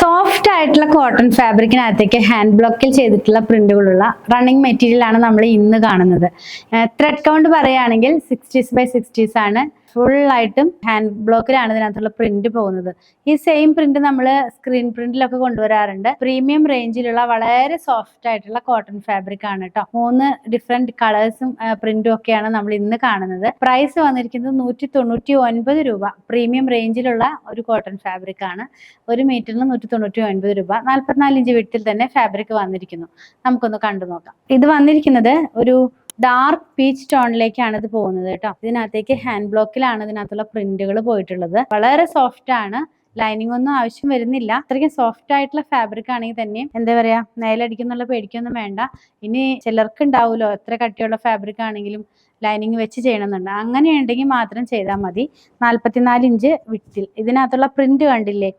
Soft ആയിട്ടുള്ള cotton ഫാബ്രിക്കിനകത്തേക്ക് hand ബ്ലോക്കിൽ ചെയ്തിട്ടുള്ള പ്രിന്റുകളുള്ള റണ്ണിങ് മെറ്റീരിയൽ ആണ് നമ്മൾ ഇന്ന് കാണുന്നത്. ത്രെഡ് കൗണ്ട് പറയുകയാണെങ്കിൽ 60s by 60s ആണ്. ഫുൾ ആയിട്ടും ഹാൻഡ് ബ്ലോക്കിലാണ് ഇതിനകത്തുള്ള പ്രിന്റ് പോകുന്നത്. ഈ സെയിം പ്രിന്റ് നമ്മൾ സ്ക്രീൻ പ്രിന്റിലൊക്കെ കൊണ്ടുവരാറുണ്ട്. പ്രീമിയം റേഞ്ചിലുള്ള വളരെ സോഫ്റ്റ് ആയിട്ടുള്ള കോട്ടൺ ഫാബ്രിക് ആണ് കേട്ടോ. 3 ഡിഫറെന്റ് കളേഴ്സും പ്രിന്റും ഒക്കെയാണ് നമ്മൾ ഇന്ന് കാണുന്നത്. പ്രൈസ് വന്നിരിക്കുന്നത് 199 രൂപ. പ്രീമിയം റേഞ്ചിലുള്ള ഒരു കോട്ടൺ ഫാബ്രിക് ആണ്. 1 മീറ്ററിന് 199 രൂപ. 44 ഇഞ്ച് വിട്ടിൽ തന്നെ ഫാബ്രിക് വന്നിരിക്കുന്നു. നമുക്കൊന്ന് കണ്ടു നോക്കാം. ഇത് വന്നിരിക്കുന്നത് ഒരു ഡാർക്ക് പീച്ച് ടോണിലേക്കാണ് ഇത് പോകുന്നത് കേട്ടോ. ഇതിനകത്തേക്ക് ഹാൻഡ് ബ്ലോക്കിലാണ് ഇതിനകത്തുള്ള പ്രിന്റുകൾ പോയിട്ടുള്ളത്. വളരെ സോഫ്റ്റ് ആണ്. ലൈനിങ് ഒന്നും ആവശ്യം വരുന്നില്ല. അത്രയ്ക്കും സോഫ്റ്റ് ആയിട്ടുള്ള ഫാബ്രിക് ആണെങ്കിൽ തന്നെയും എന്താ പറയാ, നേലടിക്കുന്നുള്ള പേടിക്കൊന്നും വേണ്ട. ഇനി ചിലർക്ക് ഉണ്ടാവുമല്ലോ എത്ര കട്ടിയുള്ള ഫാബ്രിക് ആണെങ്കിലും ലൈനിങ് വെച്ച് ചെയ്യണമെന്നുണ്ട്. അങ്ങനെയുണ്ടെങ്കിൽ മാത്രം ചെയ്താൽ മതി. 44 ഇഞ്ച് വിട്ടിൽ ഇതിനകത്തുള്ള പ്രിന്റ് കണ്ടില്ലേ,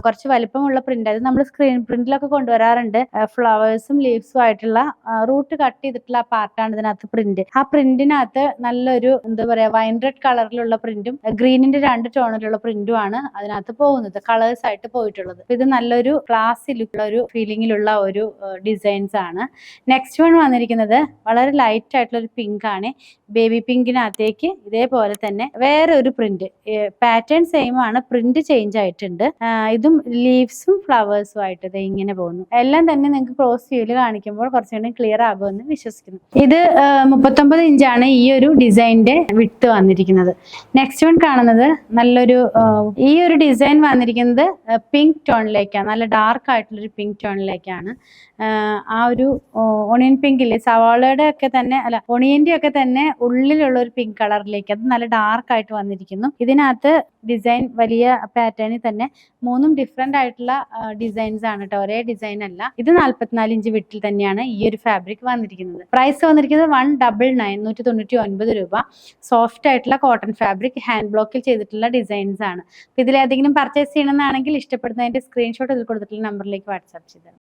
കുറച്ച് വലിപ്പമുള്ള പ്രിന്റ്. അത് നമ്മൾ സ്ക്രീൻ പ്രിന്റിലൊക്കെ കൊണ്ടുവരാറുണ്ട്. ഫ്ലവേഴ്സും ലീവ്സും ആയിട്ടുള്ള റൂട്ട് കട്ട് ചെയ്തിട്ടുള്ള ആ പാർട്ടാണ് ഇതിനകത്ത് പ്രിന്റ്. ആ പ്രിന്റിനകത്ത് നല്ലൊരു എന്താ പറയാ, വൈൻ റെഡ് കളറിലുള്ള പ്രിന്റും ഗ്രീനിന്റെ 2 ടോണിലുള്ള പ്രിന്റും ആണ് അതിനകത്ത് പോകുന്നത്. കളേഴ്സ് ആയിട്ട് പോയിട്ടുള്ളത്. ഇത് നല്ലൊരു ക്ലാസ്സിലുള്ള ഒരു ഫീലിംഗിലുള്ള ഒരു ഡിസൈൻസ് ആണ്. നെക്സ്റ്റ് വൺ വന്നിരിക്കുന്നത് വളരെ ലൈറ്റ് ആയിട്ടുള്ള ഒരു പിങ്ക് ആണ്. ബേബി പിങ്കിനകത്തേക്ക് ഇതേപോലെ തന്നെ വേറെ ഒരു പ്രിന്റ്. പാറ്റേൺ സെയിം ആണ്, പ്രിന്റ് ചേഞ്ച് ആയിട്ടുണ്ട്. ഇതും ലീവ്സും ഫ്ലവേഴ്സും ആയിട്ട് ഇത് ഇങ്ങനെ പോകുന്നു. എല്ലാം തന്നെ നിങ്ങൾക്ക് ക്രോസ് വ്യൂല് കാണിക്കുമ്പോൾ കുറച്ചുകൂടി ക്ലിയർ ആകുമെന്ന് വിശ്വസിക്കുന്നു. ഇത് 39 ഇഞ്ചാണ് ഈ ഒരു ഡിസൈനിന്റെ വിഡ്ത് വന്നിരിക്കുന്നത്. നെക്സ്റ്റ് വൺ കാണുന്നത് നല്ലൊരു ഈ ഒരു ഡിസൈൻ വന്നിരിക്കുന്നത് പിങ്ക് ടോണിലേക്കാണ്. നല്ല ഡാർക്ക് ആയിട്ടുള്ളൊരു പിങ്ക് ടോണിലേക്കാണ്. ആ ഒരു ഒണിയൻ പിങ്കില്ലേ, സവാളയുടെ ഒക്കെ തന്നെ അല്ല ഒണിയന്റെ ഒക്കെ തന്നെ ഉള്ളിലുള്ള ഒരു പിങ്ക് കളറിലേക്ക്, അത് നല്ല ഡാർക്ക് ആയിട്ട് വന്നിരിക്കുന്നു. ഇതിനകത്ത് ഡിസൈൻ വലിയ പാറ്റേണിൽ തന്നെ 3 ഡിഫറെന്റ് ആയിട്ടുള്ള ഡിസൈൻസ് ആണ് കേട്ടോ, ഒരേ ഡിസൈൻ അല്ല. ഇത് 44 ഇഞ്ച് വിട്ടിൽ തന്നെയാണ് ഈ ഒരു ഫാബ്രിക് വന്നിരിക്കുന്നത്. പ്രൈസ് വന്നിരിക്കുന്നത് 199 രൂപ. സോഫ്റ്റ് ആയിട്ടുള്ള കോട്ടൺ ഫാബ്രിക് ഹാൻഡ് ബ്ലോക്കിൽ ചെയ്തിട്ടുള്ള ഡിസൈൻസ് ആണ്. ഇതിലേതെങ്കിലും പർച്ചേസ് ചെയ്യണമെന്നാണെങ്കിൽ ഇഷ്ടപ്പെടുന്നതിന്റെ സ്ക്രീൻഷോട്ട് ഇതിൽ കൊടുത്തിട്ടുള്ള നമ്പറിലേക്ക് വാട്സാപ്പ് ചെയ്തത്.